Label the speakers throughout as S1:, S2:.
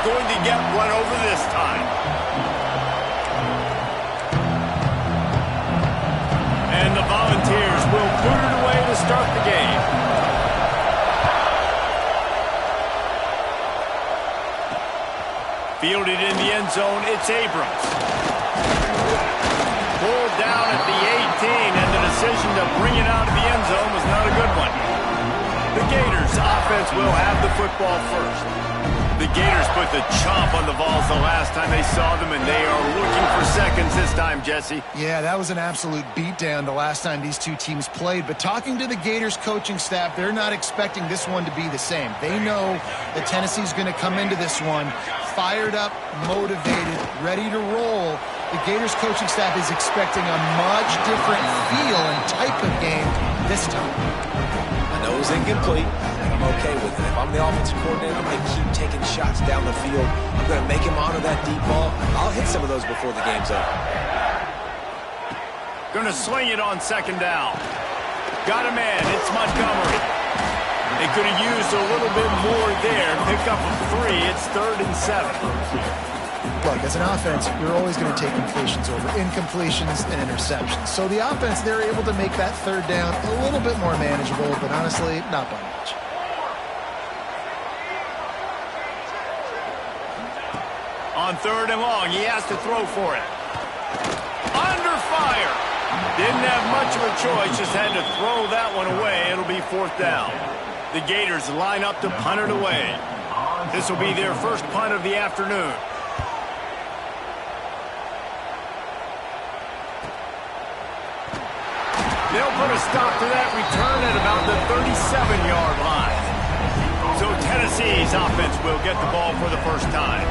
S1: going to get run over this time. And the Volunteers will boot it away to start the game. Fielded in the end zone, it's Abrams. Pulled down at the 18, and the decision to bring it out of the end zone was not a good one. The Gators offense will have the football first. The Gators put the chomp on the Vols the last time they saw them, and they are looking for seconds this time, Jesse.
S2: Yeah, that was an absolute beatdown the last time these two teams played. But talking to the Gators coaching staff, they're not expecting this one to be the same. They know that Tennessee's going to come into this one fired up, motivated, ready to roll. The Gators coaching staff is expecting a much different feel and type of game this time.
S3: I know it was incomplete, and I'm okay with it. If I'm the offensive coordinator, I'm going to keep taking shots down the field. I'm going to make him honor that deep ball. I'll hit some of those before the game's over.
S1: Going to swing it on second down. Got a man. It's Montgomery. They could have used a little bit more there. Pick up a 3. It's 3rd and 7.
S2: Look, as an offense, you're always going to take completions over incompletions and interceptions. So the offense, they're able to make that third down a little bit more manageable, but honestly, not by much.
S1: On 3rd and long, he has to throw for it. Under fire. Didn't have much of a choice, just had to throw that one away. It'll be 4th down. The Gators line up to punt it away. This will be their first punt of the afternoon. They'll put a stop to that return at about the 37-yard line. So Tennessee's offense will get the ball for the first time.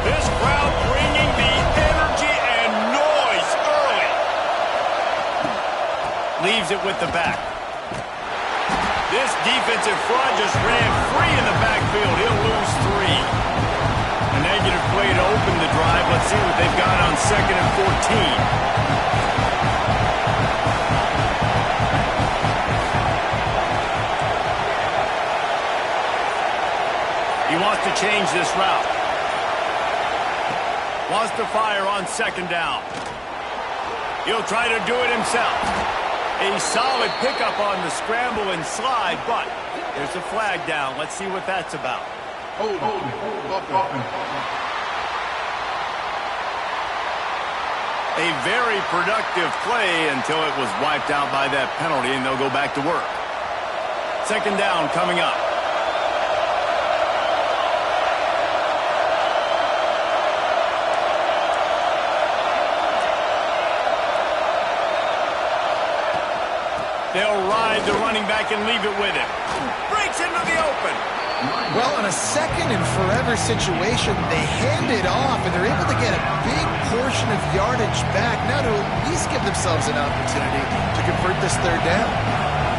S1: This crowd bringing the energy and noise early. Leaves it with the back. This defensive front just ran free in the backfield. He'll lose 3. A negative play to open the drive. Let's see what they've got on 2nd and 14. He wants to change this route. Wants to fire on 2nd down. He'll try to do it himself. A solid pickup on the scramble and slide, but there's a flag down. Let's see what that's about. A very productive play until it was wiped out by that penalty, and they'll go back to work. 2nd down coming up. They'll ride the running back and leave it with him. Breaks into the open.
S2: Well, in a second and forever situation, they hand it off, and they're able to get a big portion of yardage back, now to at least give themselves an opportunity to convert this 3rd down.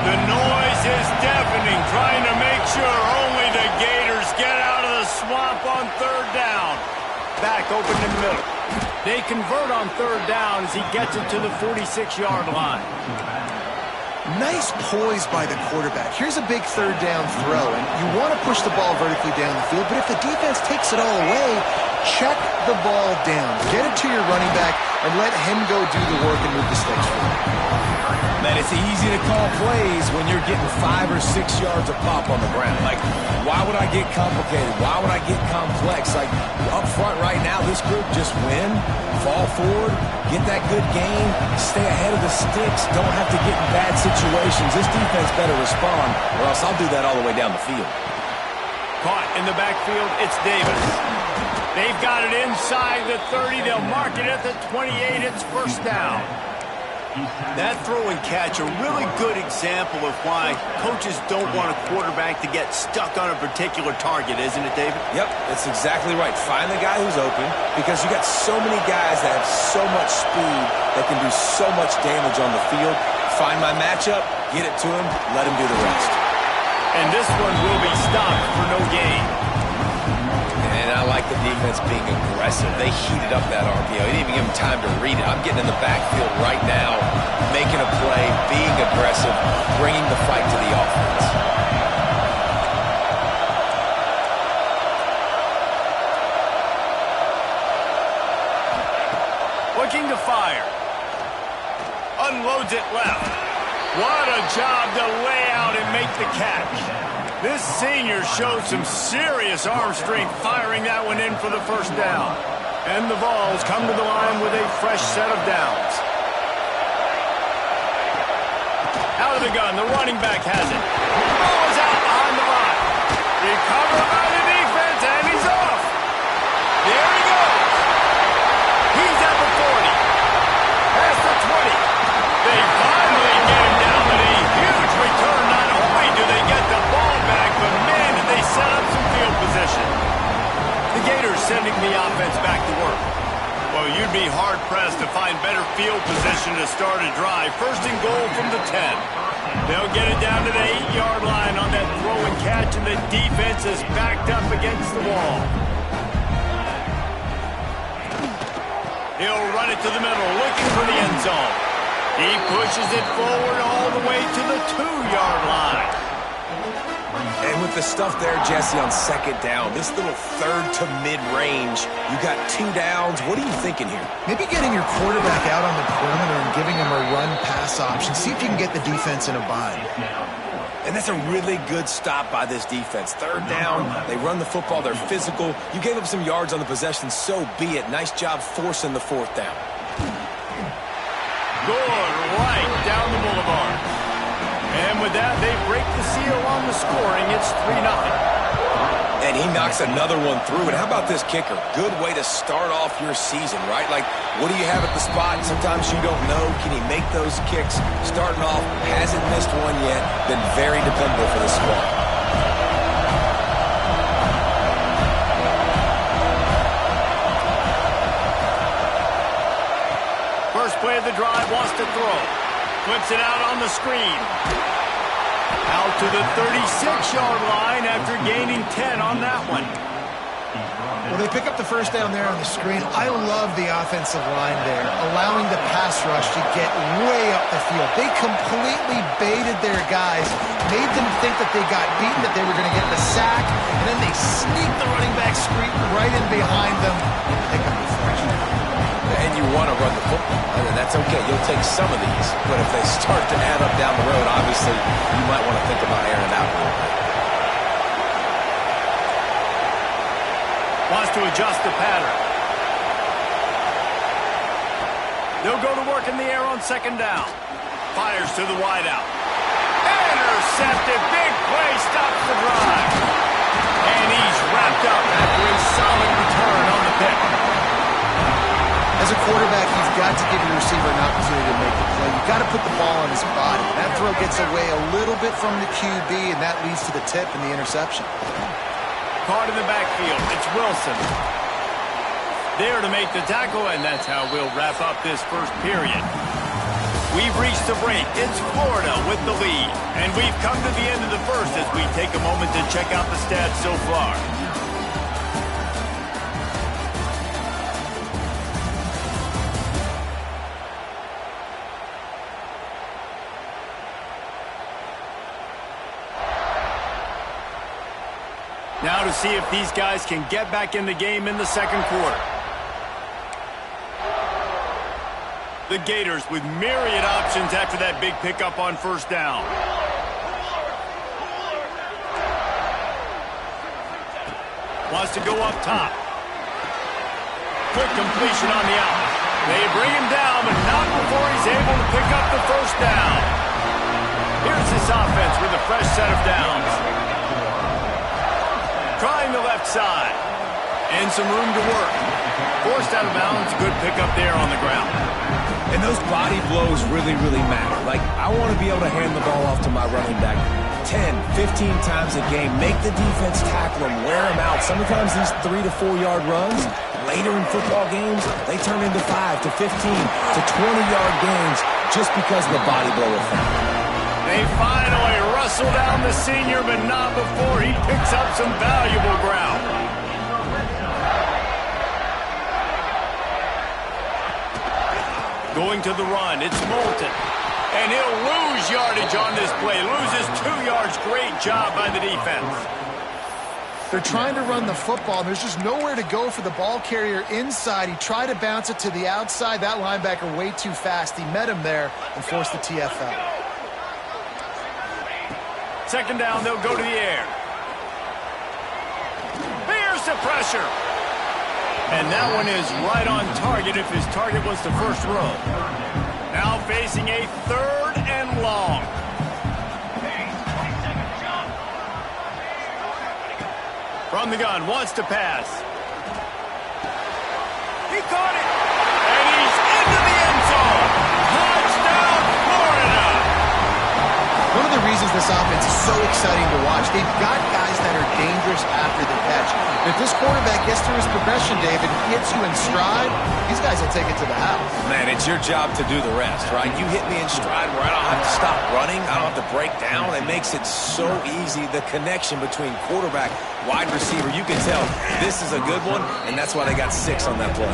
S1: The noise is deafening, trying to make sure only the Gators get out of the swamp on 3rd down. Back open in the middle. They convert on 3rd down as he gets it to the 46-yard line.
S2: Nice poise by the quarterback. Here's a big 3rd down throw, and you want to push the ball vertically down the field, but if the defense takes it all away, check the ball down. Get it to your running back and let him go do the work and move the sticks for you.
S3: Man, it's easy to call plays when you're getting 5 or 6 yards of pop on the ground. Like, why would I get complicated? Why would I get complex? Like, up front right now, this group just win, fall forward, get that good gain, stay ahead of the sticks, don't have to get in bad situations. This defense better respond, or else I'll do that all the way down the field.
S1: Caught in the backfield, it's Davis. They've got it inside the 30. They'll mark it at the 28. It's 1st down. That throw and catch, a really good example of why coaches don't want a quarterback to get stuck on a particular target, isn't it, David?
S3: Yep, that's exactly right. Find the guy who's open, because you got so many guys that have so much speed that can do so much damage on the field. Find my matchup, get it to him, let him do the rest.
S1: And this one will be stopped for no gain.
S3: And I like the defense being aggressive. They heated up that RPO. He didn't even give him time to read it. I'm getting in the backfield right now, making aggressive, bringing the fight to the offense.
S1: Looking to fire. Unloads it left. What a job to lay out and make the catch. This senior showed some serious arm strength firing that one in for the first down. And the Vols come to the line with a fresh set of downs. Out of the gun, the running back has it. Ball is out on the line. Recovered by the defense, and he's off. There he goes. He's at the 40. Past the 20. They finally get him down with a huge return. Not only do they get the ball back, but man, did they set up some field position. The Gators sending the offense back to work. Well, you'd be hard-pressed to find better field position to start a drive. First and goal from the 10. They'll get it down to the 8-yard line on that throw and catch, and the defense is backed up against the wall. He'll run it to the middle, looking for the end zone. He pushes it forward all the way to the 2-yard line.
S3: And with the stuff there, Jesse, on second down, this little third to mid-range, you got 2 downs. What are you thinking here?
S2: Maybe getting your quarterback out on the perimeter and giving him a run-pass option. See if you can get the defense in a bind.
S3: And that's a really good stop by this defense. Third down, they run the football, they're physical. You gave up some yards on the possession, so be it. Nice job forcing the 4th down.
S1: Good right down the boulevard. And with that, they break the seal on the scoring. It's 3-0.
S3: And he knocks another one through. And how about this kicker? Good way to start off your season, right? Like, what do you have at the spot? Sometimes you don't know. Can he make those kicks? Starting off, hasn't missed one yet. Been very dependable for the squad.
S1: First play of the drive, wants to throw. Flips it out on the screen. Out to the 36-yard line after gaining 10 on that one.
S2: Well, they pick up the first down there on the screen. I love the offensive line there, allowing the pass rush to get way up the field. They completely baited their guys, made them think that they got beaten, that they were going to get the sack, and then they sneak the running back screen right in behind them. They got the fortune.
S3: And you want to run the football. And that's okay. You'll take some of these. But if they start to add up down the road, obviously, you might want to think about airing it out a little bit.
S1: Wants to adjust the pattern. They'll go to work in the air on second down. Fires to the wideout. Intercepted. Big play stops the drive. And he's wrapped up after a solid return on the pick.
S2: As a quarterback, you've got to give your receiver an opportunity to make the play. You've got to put the ball on his body. That throw gets away a little bit from the QB, and that leads to the tip and the interception.
S1: Caught in the backfield. It's Wilson. There to make the tackle, and that's how we'll wrap up this first period. We've reached the break. It's Florida with the lead. And we've come to the end of the first as we take a moment to check out the stats so far. Now to see if these guys can get back in the game in the second quarter. The Gators with myriad options after that big pickup on first down. Wants to go up top. Quick completion on the out. They bring him down, but not before he's able to pick up the first down. Here's this offense with a fresh set of downs. Trying the left side. And some room to work. Forced out of bounds. Good pickup there on the ground.
S3: And those body blows really, really matter. Like, I want to be able to hand the ball off to my running back 10, 15 times a game. Make the defense tackle him, wear him out. Sometimes these 3 to 4 yard runs, later in football games, they turn into 5 to 15 to 20-yard games just because of the body blow effect.
S1: They finally wrestle down the senior, but not before he picks up some valuable ground. Going to the run, it's Moulton. And he'll lose yardage on this play. Loses 2 yards. Great job by the defense.
S2: They're trying to run the football. There's just nowhere to go for the ball carrier inside. He tried to bounce it to the outside. That linebacker way too fast. He met him there and forced the TFL.
S1: Second down, they'll go to the air. Here's the pressure. And that one is right on target if his target was the first row. Now facing a 3rd and long. From the gun, wants to pass. He caught it. And he's into the end zone. Touchdown, Florida.
S2: One of the reasons this offense is so exciting to watch, they've got guys that are dangerous after the catch. If this quarterback gets through his progression, David, hits you in stride, these guys will take it to the house.
S3: Man, it's your job to do the rest, right? You hit me in stride where I don't have to stop running. I don't have to break down. It makes it so easy. The connection between quarterback, wide receiver, you can tell this is a good one, and that's why they got 6 on that play.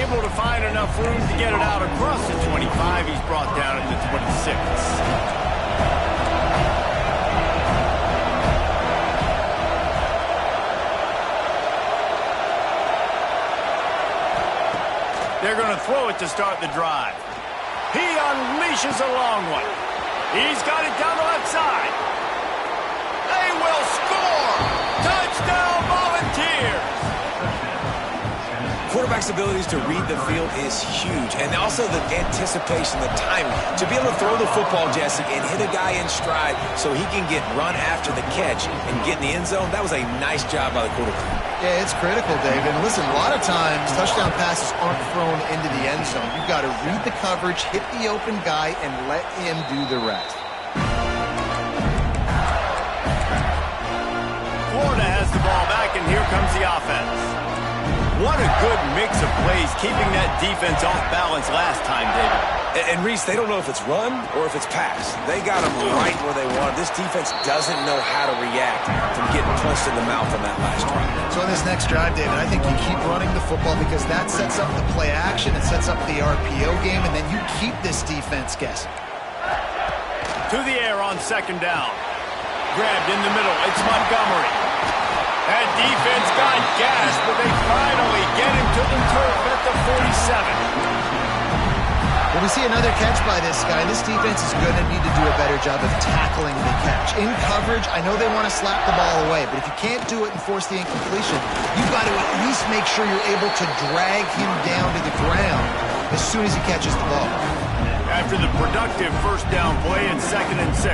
S1: Able to find enough room to get it out across the 25. He's brought down at the 26. They're going to throw it to start the drive. He unleashes a long one. He's got it down the left side. They will score! Touchdown, Volunteers!
S3: Quarterback's abilities to read the field is huge, and also the anticipation, the timing. To be able to throw the football, Jesse, and hit a guy in stride so he can get run after the catch and get in the end zone, that was a nice job by the quarterback.
S2: Yeah, it's critical, David. And listen, a lot of times touchdown passes aren't thrown into the end zone. You've got to read the coverage, hit the open guy, and let him do the rest.
S1: Florida has the ball back, and here comes the offense. What a good mix of plays, keeping that defense off balance last time, David.
S3: And Reese, they don't know if it's run or if it's pass. They got them right where they want. This defense doesn't know how to react from getting punched in the mouth on that last drive.
S2: So on this next drive, David, I think you keep running the football because that sets up the play action. It sets up the RPO game, and then you keep this defense guessing.
S1: To the air on second down. Grabbed in the middle. It's Montgomery. That defense got gas, but they finally get him to the turf at the 47.
S2: Well, we see another catch by this guy. This defense is going to need to do a better job of tackling the catch. In coverage, I know they want to slap the ball away, but if you can't do it and force the incompletion, you've got to at least make sure you're able to drag him down to the ground as soon as he catches the ball.
S1: After the productive first down play, it's 2nd and 6.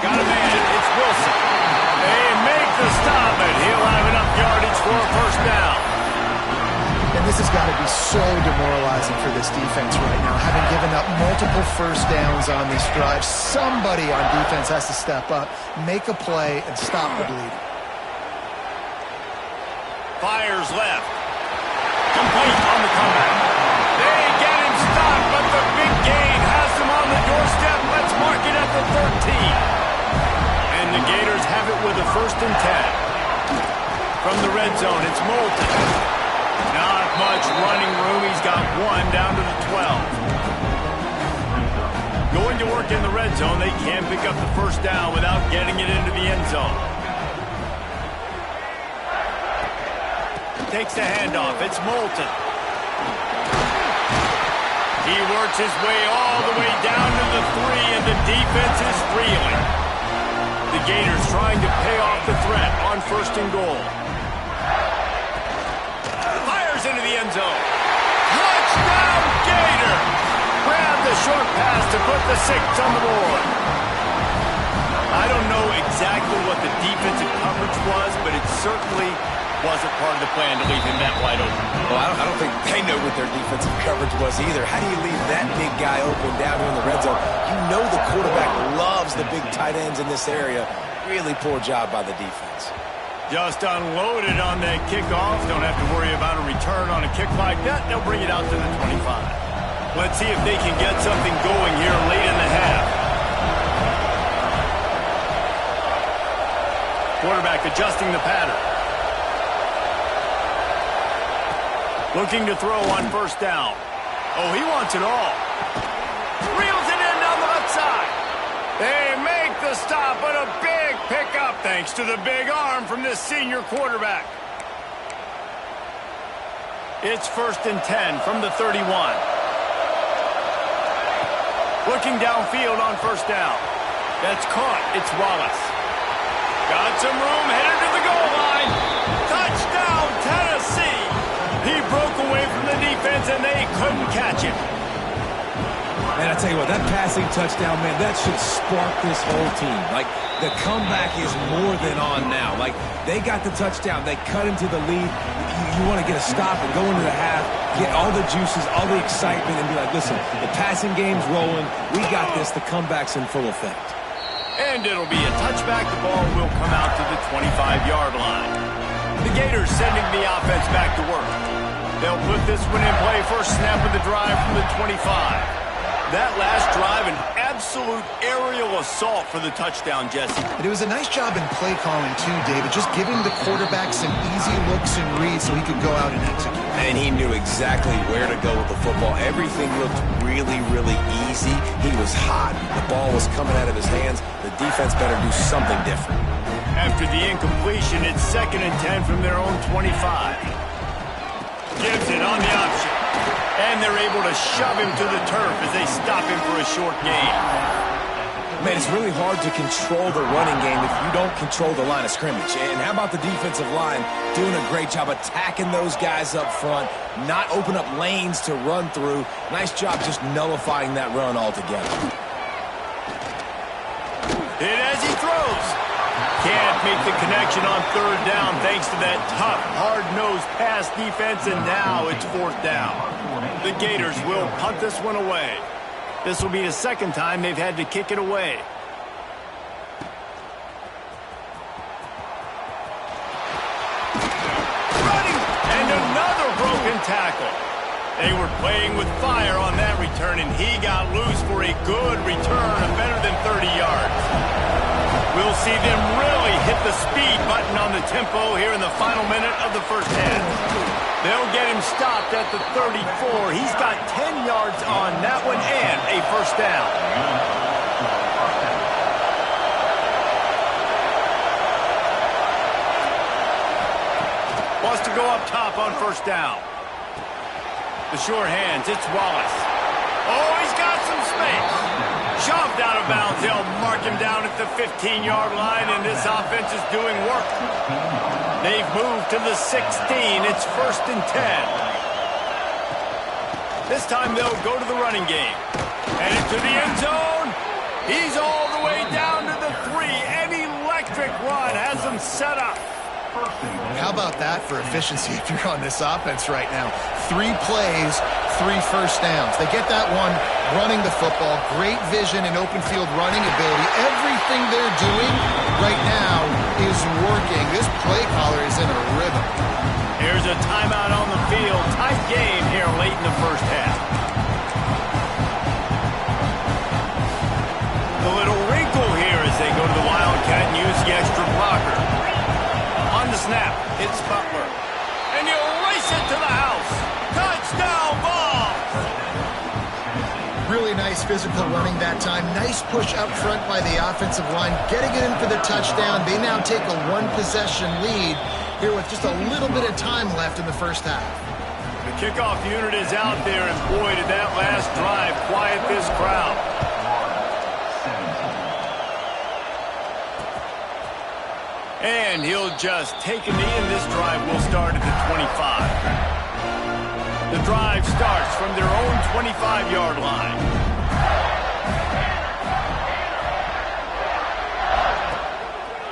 S1: Got a man. It's Wilson. They make the stop, and he'll have enough yardage for a first down.
S2: And this has got to be so demoralizing for this defense right now, having given up multiple first downs on this drive. Somebody on defense has to step up, make a play, and stop the bleeding.
S1: Fires left. Complete on the comeback. They get him stopped, but the big gain has them on the doorstep. Let's mark it at the 13. And the Gators have it with a 1st and 10. From the red zone, it's Moulton. Not much running room. He's got 1 down to the 12. Going to work in the red zone. They can pick up the first down without getting it into the end zone. Takes the handoff. It's Moulton. He works his way all the way down to the 3, and the defense is reeling. The Gators trying to pay off the threat on 1st and goal. Fires into the end zone. Touchdown, Gator! Grab the short pass to put the 6 on the board. I don't know exactly what the defensive coverage was, but it certainly wasn't part of the plan to leave him that wide open.
S3: Well, I don't think they know what their defensive coverage was either. How do you leave that big guy open down here in the red zone? You know the quarterback loves the big tight ends in this area. Really poor job by the defense.
S1: Just unloaded on that kickoff. Don't have to worry about a return on a kick like that. They'll bring it out to the 25. Let's see if they can get something going here late in the half. Quarterback adjusting the pattern. Looking to throw on first down. Oh, he wants it all. Reels it in down the left side. They make the stop, but a big pickup thanks to the big arm from this senior quarterback. It's 1st and 10 from the 31. Looking downfield on first down. That's caught. It's Wallace. Got some room, headed to the goal line. Touchdown, Tennessee. He broke away from the defense, and they couldn't catch him.
S3: Man, I tell you what, that passing touchdown, man, that should spark this whole team. Like, the comeback is more than on now. Like, they got the touchdown. They cut into the lead. You want to get a stop and go into the half, get all the juices, all the excitement, and be like, listen, the passing game's rolling. We got this. The comeback's in full effect.
S1: And it'll be a touchback. The ball will come out to the 25-yard line. The Gators sending the offense back to work. They'll put this one in play. First snap of the drive from the 25. That last drive, an absolute aerial assault for the touchdown, Jesse.
S2: And it was a nice job in play calling, too, David, just giving the quarterback some easy looks and reads so he could go out and execute.
S3: And he knew exactly where to go with the football. Everything looked really, really easy. He was hot. The ball was coming out of his hands. The defense better do something different.
S1: After the incompletion, it's 2nd and 10 from their own 25. Gibson on the option. And they're able to shove him to the turf as they stop him for a short gain.
S3: Man, it's really hard to control the running game if you don't control the line of scrimmage. And how about the defensive line doing a great job attacking those guys up front, not open up lanes to run through. Nice job just nullifying that run altogether.
S1: Hit as he throws. Can't make the connection on 3rd down thanks to that tough, hard-nosed pass defense, and now it's 4th down. The Gators will punt this one away. This will be the 2nd time they've had to kick it away. Running! And another broken tackle. They were playing with fire on that return, and he got loose for a good return of better than 30 yards. We'll see them really hit the speed button on the tempo here in the final minute of the first half. They'll get him stopped at the 34. He's got 10 yards on that one and a first down. Wants to go up top on first down. The sure hands, it's Wallace. Oh, he's got some space. Shoved out of bounds. They'll mark him down at the 15-yard line, and this offense is doing work. They've moved to the 16. It's 1st and 10. This time they'll go to the running game. And into the end zone. He's all the way down to the 3. An electric run has him set up.
S2: How about that for efficiency if you're on this offense right now? 3 plays, 3 first downs. They get that one running the football. Great vision and open field running ability. Everything they're doing right now is working. This play caller is in a rhythm.
S1: Here's a timeout on the field. Tight game here late in the first half. The little wrinkle here as they go to the Wildcat and use the extra blocker. On the snap, it's Butler. And you race it to the house. Touchdown ball!
S2: Really nice physical running that time. Nice push up front by the offensive line. Getting it in for the touchdown. They now take a 1-possession lead here with just a little bit of time left in the first half.
S1: The kickoff unit is out there, and boy, did that last drive quiet this crowd. And he'll just take a knee, and this drive will start at the 25. The drive starts from their own 25-yard line.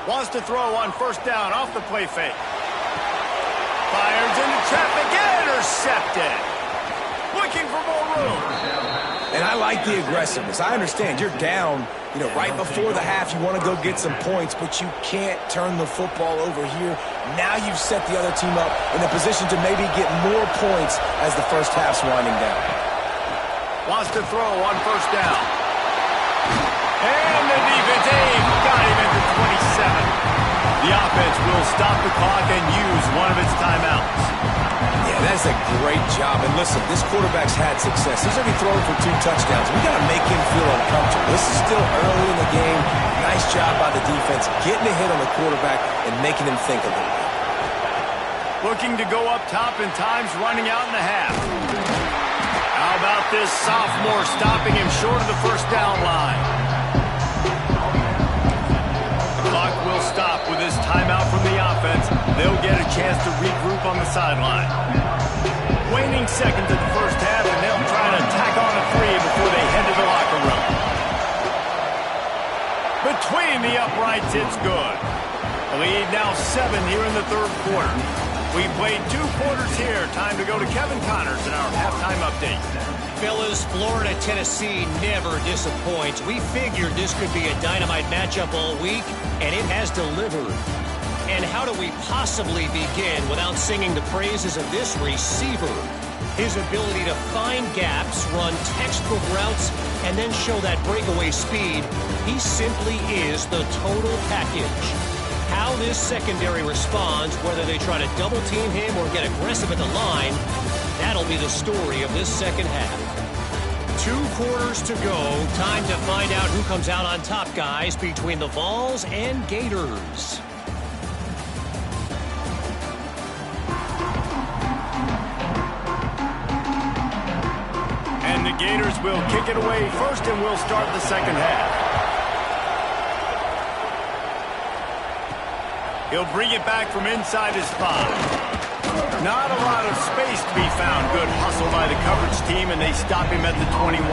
S1: Wants to throw on first down off the play fake. Fires into traffic, intercepted. Looking for more room.
S3: And I like the aggressiveness. I understand you're down, right before the half. You want to go get some points, but you can't turn the football over here. Now you've set the other team up in a position to maybe get more points as the first half's winding down.
S1: Wants to throw on first down. And the defense got him at the 27. The offense will stop the clock and use one of its timeouts.
S3: Yeah, that's a great job. And listen, this quarterback's had success. He's already thrown for 2 touchdowns. We got to make him feel uncomfortable. This is still early in the game. Nice job by the defense, getting a hit on the quarterback and making him think a little bit.
S1: Looking to go up top, and time's running out in the half. How about this sophomore stopping him short of the first down line? The clock will stop with this timeout from the offense. They'll get a chance to regroup on the sideline. Waning seconds of the first half, and they'll try to tack on a 3 before they head to the locker room. Between the uprights, it's good. The lead now 7 here in the third quarter. We played 2 quarters here. Time to go to Kevin Connors in our halftime update.
S4: Fellas, Florida-Tennessee never disappoints. We figured this could be a dynamite matchup all week, and it has delivered. And how do we possibly begin without singing the praises of this receiver? His ability to find gaps, run textbook routes, and then show that breakaway speed. He simply is the total package. How this secondary responds, whether they try to double-team him or get aggressive at the line, that'll be the story of this second half. 2 quarters to go. Time to find out who comes out on top, guys, between the Vols and Gators.
S1: And the Gators will kick it away first, and we'll start the second half. He'll bring it back from inside his 5. Not a lot of space to be found. Good hustle by the coverage team, and they stop him at the 21.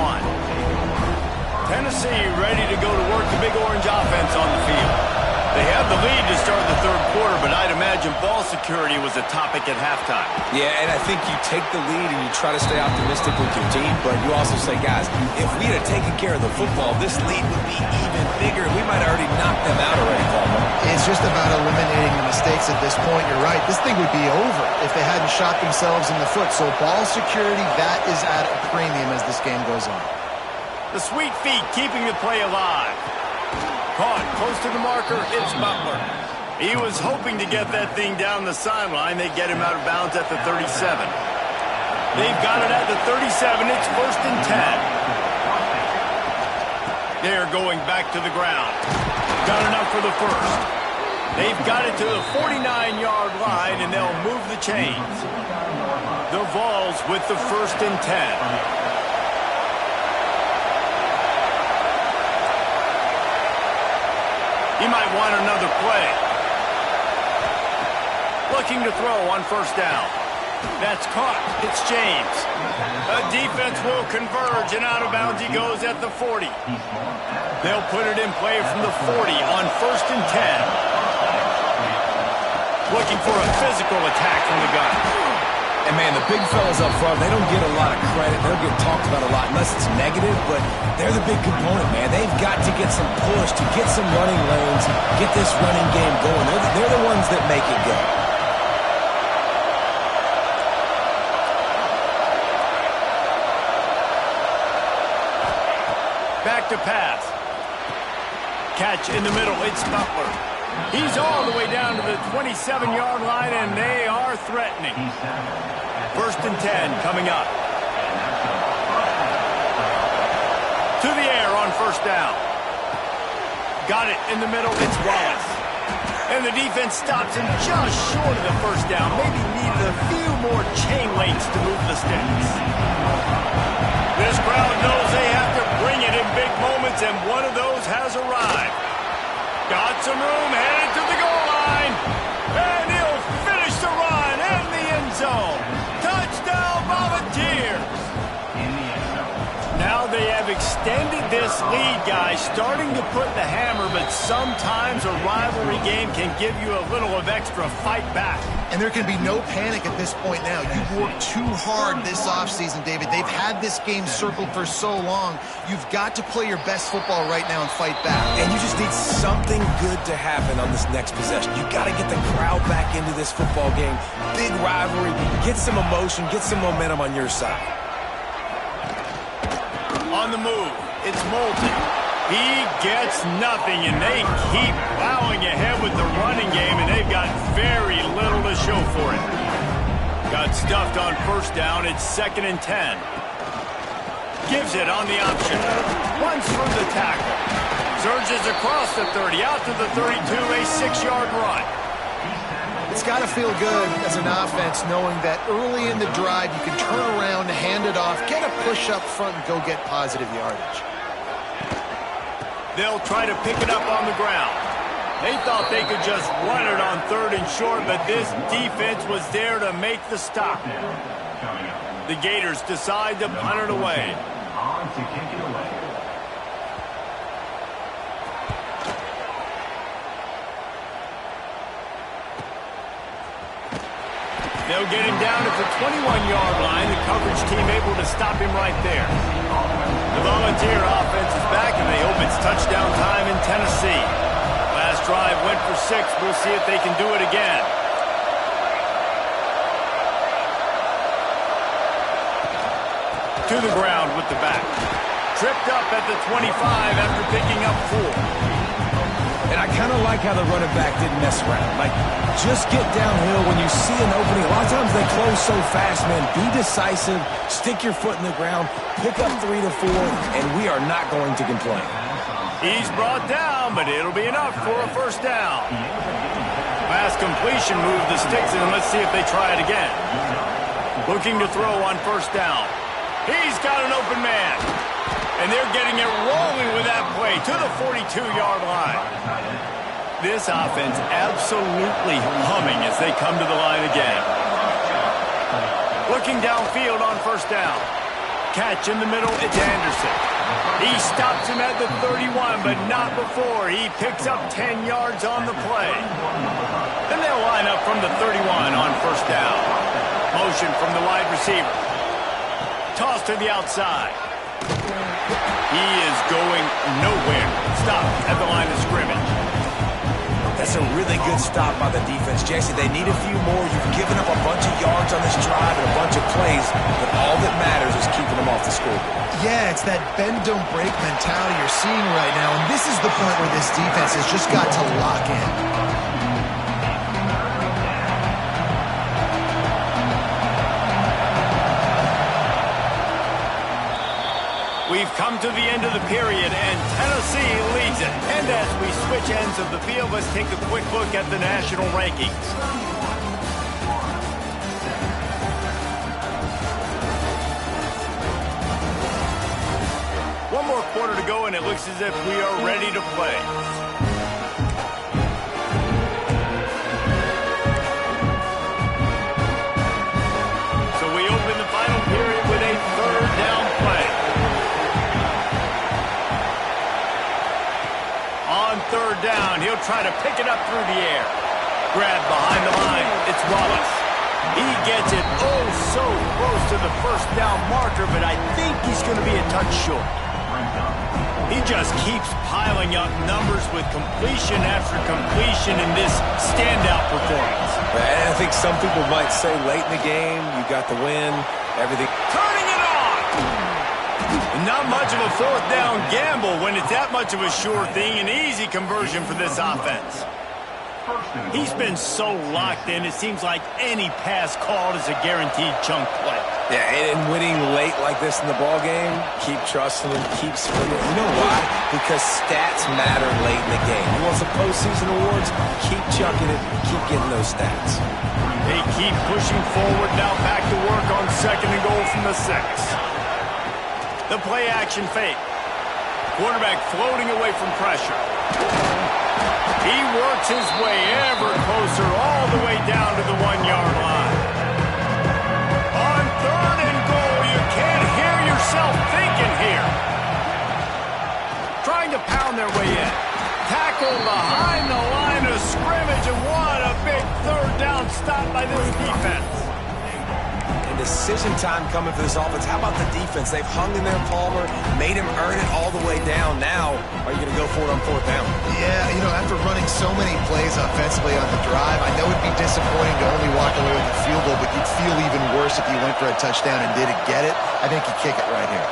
S1: Tennessee ready to go to work the Big Orange offense on the field. They have the lead to start the third quarter, but I'd imagine ball security was a topic at halftime.
S3: Yeah, and I think you take the lead and you try to stay optimistic with your team, but you also say, guys, if we had taken care of the football, this lead would be even bigger. We might have already knocked them out already, Palmer.
S2: It's just about eliminating the mistakes at this point. You're right. This thing would be over if they hadn't shot themselves in the foot. So ball security, that is at a premium as this game goes on.
S1: The sweet feet keeping the play alive. Caught close to the marker, it's Butler. He was hoping to get that thing down the sideline. They get him out of bounds at the 37. They've got it at the 37. It's 1st and 10. They're going back to the ground. Got enough for the first. They've got it to the 49-yard line, and they'll move the chains. The Vols with the 1st and 10. He might want another play. Looking to throw on 1st down. That's caught. It's James. The defense will converge, and out of bounds he goes at the 40. They'll put it in play from the 40 on 1st and 10. Looking for a physical attack from the gun.
S3: And, man, the big fellas up front, they don't get a lot of credit. They don't get talked about a lot unless it's negative, but they're the big component, man. They've got to get some push, to get some running lanes, get this running game going. They're the ones that make it go.
S1: Back to pass. Catch in the middle. It's Butler. He's all the way down to the 27-yard line, and they are threatening. 1st and 10 coming up. To the air on 1st down. Got it in the middle. It's Wallace. And the defense stops him just short of the 1st down. Maybe needed a few more chain links to move the sticks. This crowd knows they have to bring it in big moments, and one of those has arrived. Got some room, headed to the goal line. And he'll finish the run in the end zone. Touchdown, Volunteers. Now they have extended this lead, guys, starting to put the hammer, but sometimes a rivalry game can give you a little of extra fight back.
S2: And there can be no panic at this point now. You've worked too hard this offseason, David. They've had this game circled for so long. You've got to play your best football right now and fight back.
S3: And you just need something good to happen on this next possession. You've got to get the crowd back into this football game. Big rivalry. Get some emotion. Get some momentum on your side.
S1: On the move, it's Moulton. He gets nothing, and they keep plowing ahead with the running game, and they've got very little to show for it. Got stuffed on first down. It's 2nd and 10. Gives it on the option. Runs through the tackle. Surges across the 30, out to the 32, a 6-yard run.
S2: It's got to feel good as an offense knowing that early in the drive you can turn around, hand it off, get a push up front, and go get positive yardage.
S1: They'll try to pick it up on the ground. They thought they could just run it on 3rd and short, but this defense was there to make the stop. The Gators decide to punt it away. They'll get him down at the 21-yard line. The coverage team able to stop him right there. The Volunteer offense is back, and they hope it's touchdown time in Tennessee. Last drive went for 6. We'll see if they can do it again. To the ground with the back. Tripped up at the 25 after picking up 4.
S3: And I kind of like how the running back didn't mess around. Like, just get downhill when you see an opening. A lot of times they close so fast, man. Be decisive, stick your foot in the ground, pick up 3 to 4, and we are not going to complain.
S1: He's brought down, but it'll be enough for a first down. Pass completion moved the sticks, and let's see if they try it again. Looking to throw on first down. He's got an open man. And they're getting it rolling with that play to the 42-yard line. This offense absolutely humming as they come to the line again. Looking downfield on first down. Catch in the middle, it's Anderson. He stops him at the 31, but not before. He picks up 10 yards on the play. Then they'll line up from the 31 on first down. Motion from the wide receiver. Toss to the outside. He is going nowhere. Stop at the line of scrimmage.
S3: That's a really good stop by the defense. Jesse, they need a few more. You've given up a bunch of yards on this drive and a bunch of plays, but all that matters is keeping them off the scoreboard.
S2: Yeah, it's that bend, don't break mentality you're seeing right now, and this is the point where this defense has just got to lock in.
S1: We've come to the end of the period, and Tennessee leads it. And as we switch ends of the field, let's take a quick look at the national rankings. One more quarter to go, and it looks as if we are ready to play. So we open the final period with a 3rd down play. On 3rd down, he'll try to pick it up through the air. Grab behind the line. It's Wallace. He gets it so close to the first down marker, but I think he's going to be a touch short. He just keeps piling up numbers with completion after completion in this standout performance.
S3: And I think some people might say late in the game, you got the win, everything.
S1: Turning it on! Not much of a 4th down gamble when it's that much of a sure thing, an easy conversion for this offense. He's been so locked in, it seems like any pass called is a guaranteed chunk play.
S3: Yeah, and winning late like this in the ball game, keep trusting him, keep swinging. You know why? Because stats matter late in the game. You want some postseason awards? Keep chucking it, keep getting those stats.
S1: They keep pushing forward, now back to work on 2nd and goal from the 6. The play action fake. Quarterback floating away from pressure. He works his way ever closer all the way down to the 1-yard line. On 3rd and goal, you can't hear yourself thinking here. Trying to pound their way in. Tackle behind the line of scrimmage, and what a big 3rd down stop by this defense.
S3: Decision time coming for this offense. How about the defense? They've hung in there, Palmer, made him earn it all the way down. Now, are you going to go for it on 4th down?
S2: Yeah, after running so many plays offensively on the drive, I know it'd be disappointing to only walk away with a field goal, but you'd feel even worse if you went for a touchdown and didn't get it. I think you kick it right here.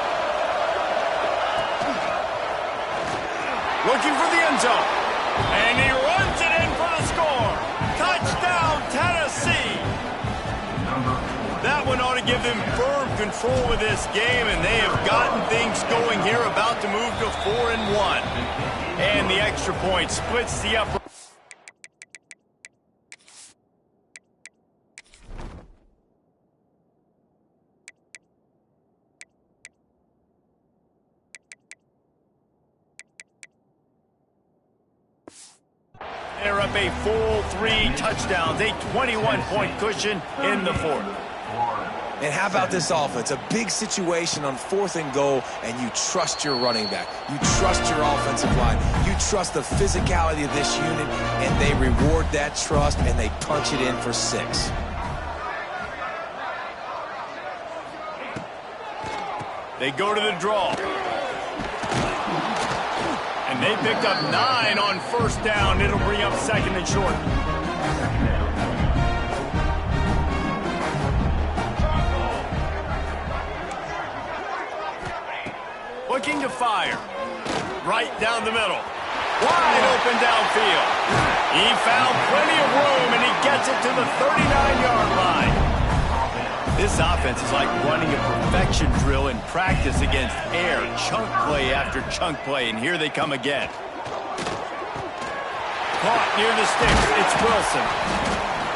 S1: Looking for the end zone. And he runs it in for the score. Touchdown, Tennessee. That one ought to give them firm control of this game, and they have gotten things going here, about to move to 4-1. And the extra point splits the upper. They're up a full 3 touchdowns, a 21-point cushion in the fourth.
S3: And how about this offense? A big situation on 4th and goal, and you trust your running back. You trust your offensive line. You trust the physicality of this unit, and they reward that trust, and they punch it in for 6.
S1: They go to the draw. And they picked up 9 on 1st down. It'll bring up 2nd and short. Looking to fire. Right down the middle. Wide open downfield. He found plenty of room, and he gets it to the 39-yard line. This offense is like running a perfection drill in practice against air. Chunk play after chunk play, and here they come again. Caught near the sticks. It's Wilson.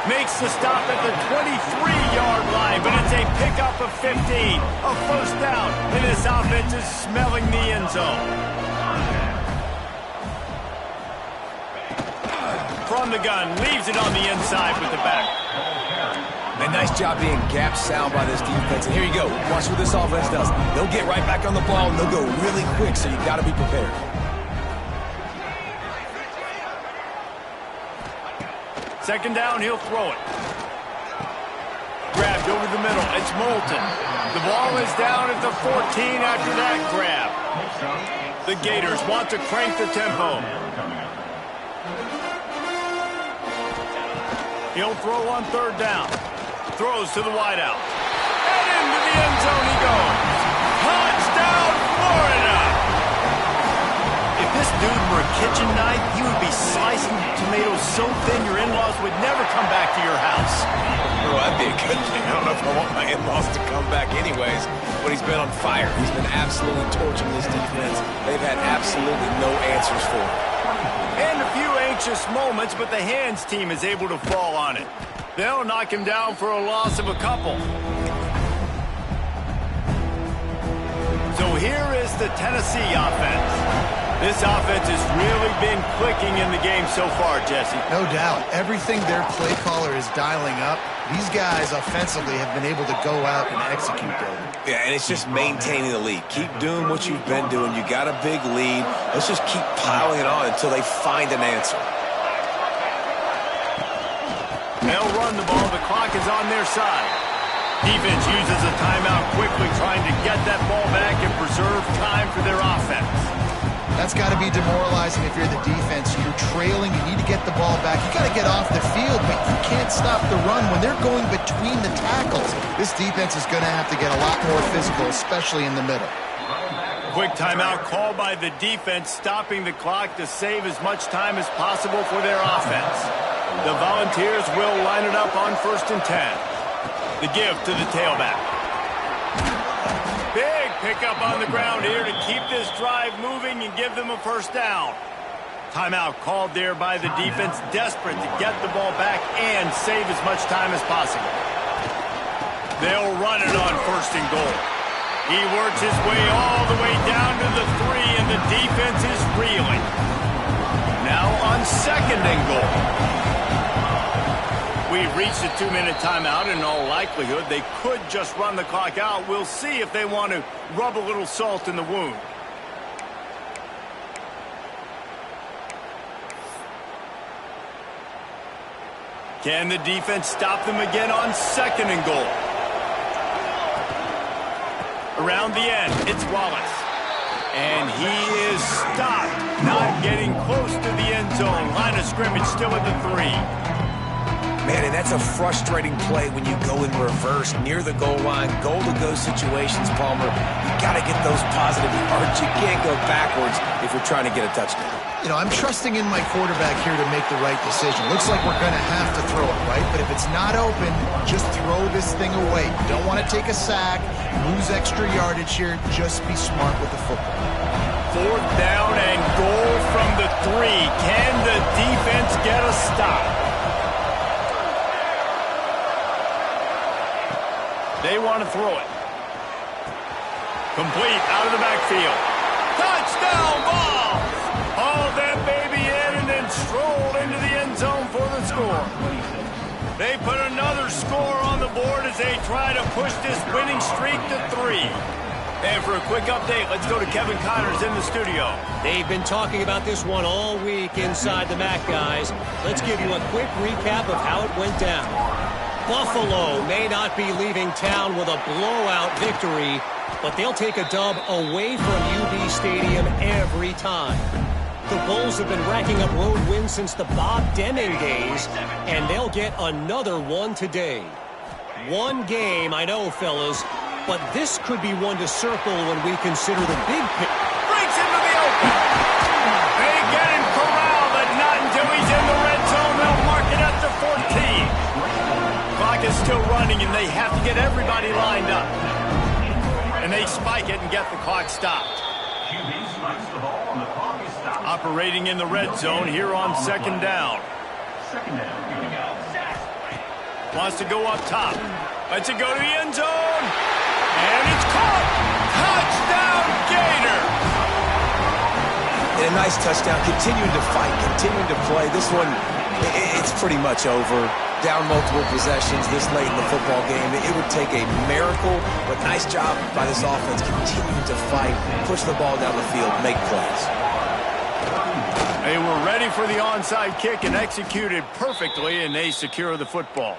S1: Makes the stop at the 23-yard line, but it's a pickup of 15. A 1st down, and this offense is smelling the end zone. From the gun, leaves it on the inside with the back.
S3: A nice job being gap sound by this defense. And here you go. Watch what this offense does. They'll get right back on the ball, and they'll go really quick, so you got to be prepared.
S1: Second down, he'll throw it. Grabbed over the middle. It's Moulton. The ball is down at the 14 after that grab. The Gators want to crank the tempo. He'll throw on 3rd down. Throws to the wideout. And into the end zone he goes. Touchdown, Florida! If this dude were a kitchen knife, he would be slicing tomatoes so thin your in-laws would never come back to your house.
S3: Well, that'd be a good thing. I don't know if I want my in-laws to come back anyways, but he's been on fire. He's been absolutely torching this defense. They've had absolutely no answers for him.
S1: And a few anxious moments, but the hands team is able to fall on it. They'll knock him down for a loss of a couple. So here is the Tennessee offense. This offense has really been clicking in the game so far, Jesse.
S2: No doubt. Everything their play caller is dialing up, these guys offensively have been able to go out and execute them.
S3: Yeah, and it's just maintaining the lead. Keep doing what you've been doing. You got a big lead. Let's just keep piling it on until they find an answer.
S1: They'll run the ball. The clock is on their side. Defense uses a timeout quickly, trying to get that ball back and preserve time for their offense.
S2: That's got to be demoralizing if you're the defense. You're trailing. You need to get the ball back. You got to get off the field, but you can't stop the run when they're going between the tackles. This defense is going to have to get a lot more physical, especially in the middle.
S1: Quick timeout called by the defense, stopping the clock to save as much time as possible for their offense. The Volunteers will line it up on 1st and 10. The give to the tailback. Big pickup on the ground here to keep this drive moving and give them a 1st down. Timeout called there by the defense, desperate to get the ball back and save as much time as possible. They'll run it on 1st and goal. He works his way all the way down to the 3, and the defense is reeling. Now on 2nd and goal. We've reached a 2-minute timeout. In all likelihood, they could just run the clock out. We'll see if they want to rub a little salt in the wound. Can the defense stop them again on 2nd and goal? Around the end, it's Wallace. And he is stopped, not getting close to the end zone. Line of scrimmage still at the 3.
S3: Man, and that's a frustrating play when you go in reverse near the goal line, goal-to-go situations, Palmer. You got to get those positive yards. You can't go backwards if you're trying to get a touchdown.
S2: You know, I'm trusting in my quarterback here to make the right decision. Looks like we're going to have to throw it, right? But if it's not open, just throw this thing away. You don't want to take a sack, lose extra yardage here. Just be smart with the football.
S1: 4th down and goal from the 3. Can the defense get a stop? They want to throw it. Complete out of the backfield. Touchdown ball! Hauled that baby in and then strolled into the end zone for the score. They put another score on the board as they try to push this winning streak to 3. And for a quick update, let's go to Kevin Connors in the studio.
S4: They've been talking about this one all week inside the MAC, guys. Let's give you a quick recap of how it went down. Buffalo may not be leaving town with a blowout victory, but they'll take a dub away from UB Stadium every time. The Bulls have been racking up road wins since the Bob Deming days, and they'll get another one today. One game, I know, fellas, but this could be one to circle when we consider the big picture.
S1: Breaks into the open. They get him corralled, but not until he's in the red zone. They'll mark it at the 14. Clock is still running, and they have to get everybody lined up. And they spike it and get the clock stopped. Operating in the red zone here on 2nd down. Wants to go up top. Lets it go to the end zone. And it's caught. Touchdown, Gator.
S3: And a nice touchdown. Continuing to fight, continuing to play. This one, it's pretty much over. Down multiple possessions this late in the football game. It would take a miracle, but nice job by this offense continuing to fight, push the ball down the field, make plays.
S1: They were ready for the onside kick and executed perfectly, and they secure the football.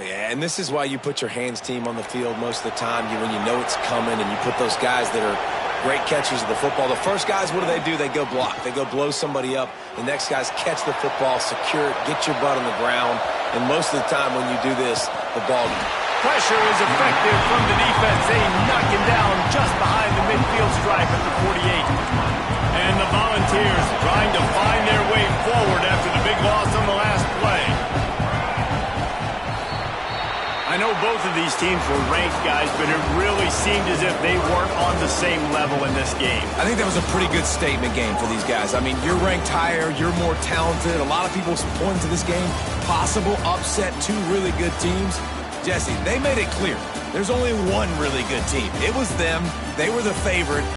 S3: Yeah, and this is why you put your hands team on the field most of the time when you know it's coming, and you put those guys that are great catchers of the football. The first guys, what do? They go block. They go blow somebody up. The next guys catch the football, secure it, get your butt on the ground. And most of the time when you do this, the ball.
S1: Pressure is effective from the defense. They knock him down just behind the midfield stripe at the 48. And the Volunteers trying to find their way forward after the big loss on the last play. I know both of these teams were ranked, guys, but it really seemed as if they weren't on the same level in this game.
S3: I think that was a pretty good statement game for these guys. I mean, you're ranked higher, you're more talented. A lot of people point to this game, possible upset, 2 really good teams. Jesse, they made it clear there's only one really good team. It was them. They were the favorite.